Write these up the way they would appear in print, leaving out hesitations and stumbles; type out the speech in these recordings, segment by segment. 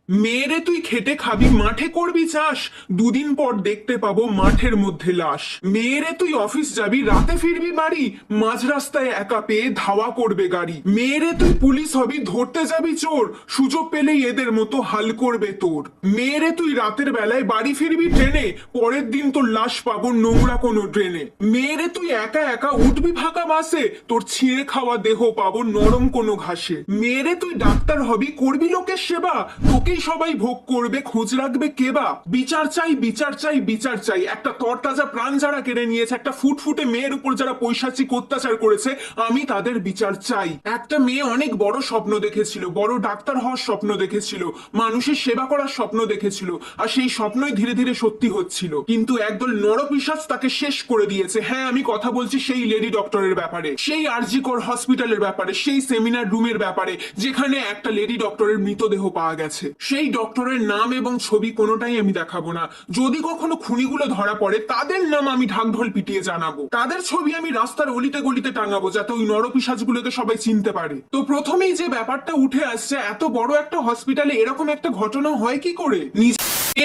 মেয়েরে তুই খেটে খাবি, মাঠে করবি চাষ, দুদিন পর দেখতে পাবো মাঠের মধ্যে লাশ। মেয়েরে তুই অফিস যাবি, রাতে ফিরবি বাড়ি, মাঝ রাস্তায় একা পেয়ে ধাওয়া করবে গাড়ি। মেয়েরে তুই পুলিশ হবি, ধরতে যাবি চোর, সুযোগ পেলেই এদের মতো হাল করবে তোর। মেয়েরে তুই রাতের বেলায় বাড়ি ফিরবি ট্রেনে, পরের দিন তোর লাশ পাবো নোংরা কোনো ড্রেনে। মেয়েরে তুই একা একা উঠবি ফাঁকা বাসে, তোর ছিঁড়ে খাওয়া দেহ পাবো নরম কোনো ঘাসে। মেয়েরে তুই ডাক্তার হবি, করবি লোকের সেবা, তোকেই সবাই ভোগ করবে, খোঁজ রাখবে কেবা। বিচার চাই বিচার চাই বিচার চাই, একটা তরতাজা প্রাণ যারা কেড়ে নিয়েছে, একটা ফুটফুটে মেয়ের উপর যারা পৈশাচিক অত্যাচার করেছে, আমি তাদের বিচার চাই। একটা মেয়ে অনেক বড় স্বপ্ন দেখেছিল, বড় ডাক্তার হওয়ার স্বপ্ন দেখেছিল, মানুষের সেবা করার স্বপ্ন দেখেছিল, আর সেই স্বপ্নই ধীরে ধীরে সত্যি হচ্ছিল। কিন্তু একদল নরপিশাচ তাকে শেষ করে দিয়েছে। হ্যাঁ, আমি কথা বলছি সেই লেডি ডক্টরের ব্যাপারে, সেই আরজি কর হসপিটালের ব্যাপারে, সেই সেমিনার রুমের ব্যাপারে যেখানে একটা লেডি ডক্টরের মৃতদেহ পাওয়া গেছে। সেই ডক্টরের নাম এবং ছবি কোনোটাই আমি দেখাবো না। যদি কখনো খুনিগুলো ধরা পড়ে, তাদের নাম আমি ঢাকঢোল পিটিয়ে জানাবো, তাদের ছবি আমি রাস্তার অলিতে গলিতে টাঙাবো, যাতে ওই নরপিশাচগুলোকে সবাই চিনতে পারে। তো প্রথমেই যে ব্যাপারটা উঠে আসছে, এত বড় একটা হসপিটালে এরকম একটা ঘটনা হয় কি করে?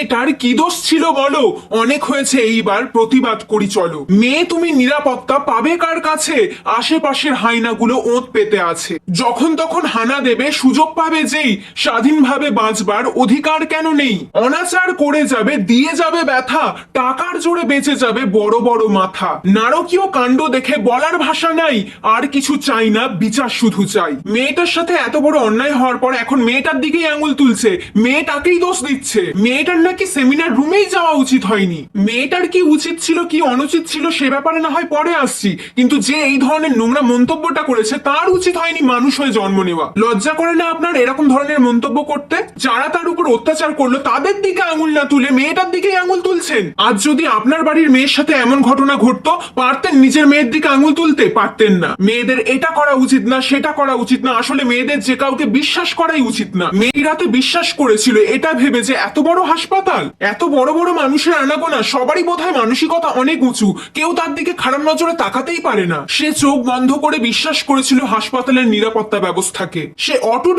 এটার কি দোষ ছিল বলো? অনেক হয়েছে, এইবার প্রতিবাদ করি চলো। মেয়ে তুমি নিরাপত্তা পাবে কার কাছে? আশেপাশের হাইনাগুলো ওঁত পেতে আছে, যখন তখন হানা দেবে, সুযোগ পাবে যেই, স্বাধীনভাবে বাঁচবার অধিকার কেন নেই? অনাচার করে যাবে, দিয়ে যাবে ব্যথা, টাকার জোরে বেঁচে যাবে বড় বড় মাথা। নারকীয় কাণ্ড দেখে বলার ভাষা নাই, আর কিছু চাই না, বিচার শুধু চাই। মেয়েটার সাথে এত বড় অন্যায় হওয়ার পর এখন মেয়েটার দিকেই আঙুল তুলছে, মেয়েটাকেই দোষ দিচ্ছে। মেয়েটার নাকি সেমিনার রুমেই যাওয়া উচিত হয়নি। মেয়েটার কি উচিত ছিল কি অনুচিত ছিল সে ব্যাপারে না হয় পরে আসছি, কিন্তু যে এই ধরনের নোংরা মন্তব্যটা করেছে তার উচিত হয়নি মানুষ হয়ে জন্ম নেওয়া। লজ্জা করে না আপনার এরকম ধরনের মন্তব্য করতে? যারা তার উপর অত্যাচার করলো তাদের দিকে আঙুল না তুলে মেয়েটার দিকেই আঙুল তুলছেন। আজ যদি আপনার বাড়ির মেয়ের সাথে এমন ঘটনা ঘটতো, পারতেন নিজের মেয়ের দিকে আঙুল তুলতে? পারতেন না। মেয়েদের এটা করা উচিত না, সেটা করা উচিত না, আসলে মেয়েদের যে কাউকে বিশ্বাস করাই উচিত না। মেয়েরাতে বিশ্বাস করেছিল এটা ভেবে যে এত বড় হাসপাতাল, এত বড় বড় মানুষের আনাগোনা, সবারই বোধহয় মানসিকতা অনেক উঁচু, কেউ তার দিকে খারাপ নজরে তাকাতেই পারে না। সে চোখ বন্ধ করে বিশ্বাস করেছিল হাসপাতালের নিরাপত্তা ব্যবস্থাকে। সে অটুট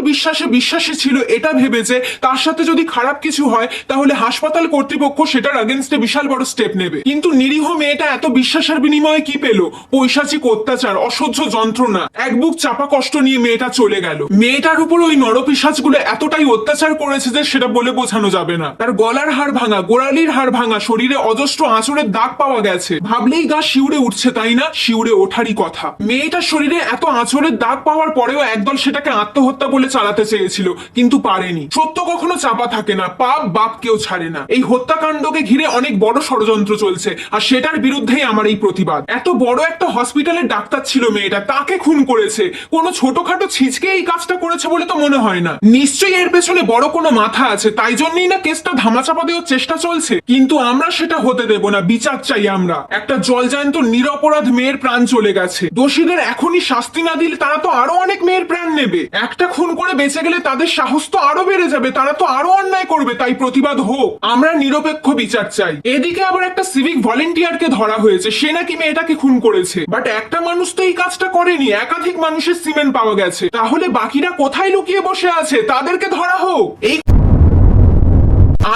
বিশ্বাসে ছিল এটা ভেবে যে তার সাথে যদি খারাপ কিছু হয় তাহলে হাসপাতাল কর্তৃপক্ষ সেটার আগেনস্টে বিশাল বড় স্টেপ নেবে। কিন্তু নিরীহ মেয়েটা এত বিশ্বাসের বিনিময়ে কি পেল? পৈশাচিক অত্যাচার, অসহ্য যন্ত্রণা, এক বুক চাপা কষ্ট নিয়ে মেয়েটা চলে গেল। মেয়েটার উপর ওই নরপিশাচগুলো এতটাই অত্যাচার করেছে যে সেটা বলে বোঝানো যাবে না। তার গলার হাড় ভাঙা, গোড়ালির হাড় ভাঙা, শরীরে অজস্র আঁচড়ের দাগ পাওয়া গেছে। ভাবলেই গা শিউরে উঠছে, তাই না? শিউরে ওঠারই কথা। মেয়েটার শরীরে এত আঁচড়ের দাগ পাওয়ার পরেও একদল সেটাকে আত্মহত্যা বলে চালাতে চেয়েছিল, কিন্তু পারেনি। সত্য কখনো চাপা থাকে না, পাপ বাপ কেউ ছাড়ে না। এই হত্যাকাণ্ডকে ঘিরে অনেক বড় ষড়যন্ত্র চলছে, আর সেটার বিরুদ্ধেই আমার এই প্রতিবাদ। এত বড় একটা হসপিটালের ডাক্তার ছিল মেয়েটা, তাকে খুন করেছে। কোনো ছোটখাটো ছিচকে এই কাজটা করেছে বলে তো মনে হয় না। নিশ্চয়ই এর পেছনে বড় কোনো মাথা আছে, তাই জন্যই না কেসটা ধামাচাপা দেওয়ার চেষ্টা চলছে। কিন্তু আমরা সেটা হতে দেব না, বিচার চাই আমরা। একটা জলজান্ত নিরপরাধ মেয়ের প্রাণ চলে গেছে, দোষীদের এখনই শাস্তি না দিলে তারা তো আরো অনেক মেয়ের প্রাণ নেবে। একটা খুন করে বেঁচে গেলে তাদের সাহস তো আরো বেড়ে যাবে, তারা তো আরো অন্যায় করবে। তাই প্রতিবাদ হোক, আমরা নিরপেক্ষ বিচার চাই। এদিকে আবার একটা সিভিক ভলেন্টিয়ারকে ধরা হয়েছে, সে নাকি মেয়েটাকে খুন করেছে। বাট একটা মানুষ তো এই কাজটা করেনি, একাধিক মানুষের সিমেন্ট পাওয়া গেছে। তাহলে বাকিরা কোথায় লুকিয়ে বসে আছে? তাদেরকে ধরা হোক। এই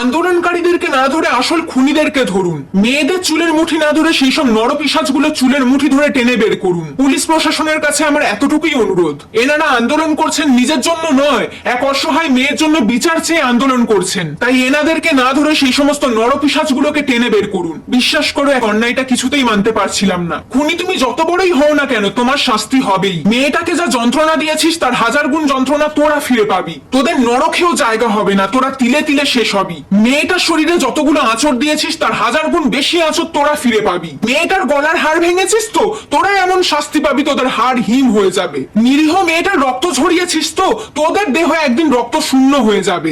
আন্দোলনকারীদেরকে না ধরে আসল খুনিদেরকে ধরুন। মেয়েদের চুলের মুঠি না ধরে সেই সব নরপিশাচগুলো চুলের মুঠি ধরে টেনে বের করুন। পুলিশ প্রশাসনের কাছে আমার এতটুকুই অনুরোধ। এনারা আন্দোলন করছেন নিজের জন্য নয়, এক অসহায় মেয়ের জন্য বিচার চেয়ে আন্দোলন করছেন। তাই এনাদেরকে না ধরে সেই সমস্ত নরপিশাচগুলোকে টেনে বের করুন। বিশ্বাস করো, এক অন্যায়টা কিছুতেই মানতে পারছিলাম না। খুনি তুমি যত বড়ই হও না কেন, তোমার শাস্তি হবেই। মেয়েটাকে যা যন্ত্রণা দিয়েছিস তার হাজার গুণ যন্ত্রণা তোরা ফিরে পাবি। তোদের নরকেও জায়গা হবে না, তোরা তিলে তিলে শেষ হবি। মেয়েটার শরীরে যতগুলো আঁচড় দিয়েছিস তার হাজার গুণ বেশি আঁচড় তোরা ফিরে পাবি। মেয়েটার গলার হাড় ভেঙেছিস তো, তোরা এমন শাস্তি পাবি তোদের হাড় হিম হয়ে যাবে। নিরীহ মেয়েটার রক্ত ঝরিয়েছিস তো, তোদের দেহ একদিন রক্ত শূন্য হয়ে যাবে।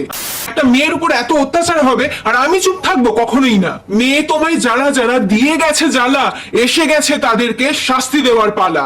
একটা মেয়ের উপর এত অত্যাচার হবে আর আমি চুপ থাকবো? কখনোই না। মেয়ে তোমায় যারা যারা দিয়ে গেছে জ্বালা, এসে গেছে তাদেরকে শাস্তি দেওয়ার পালা।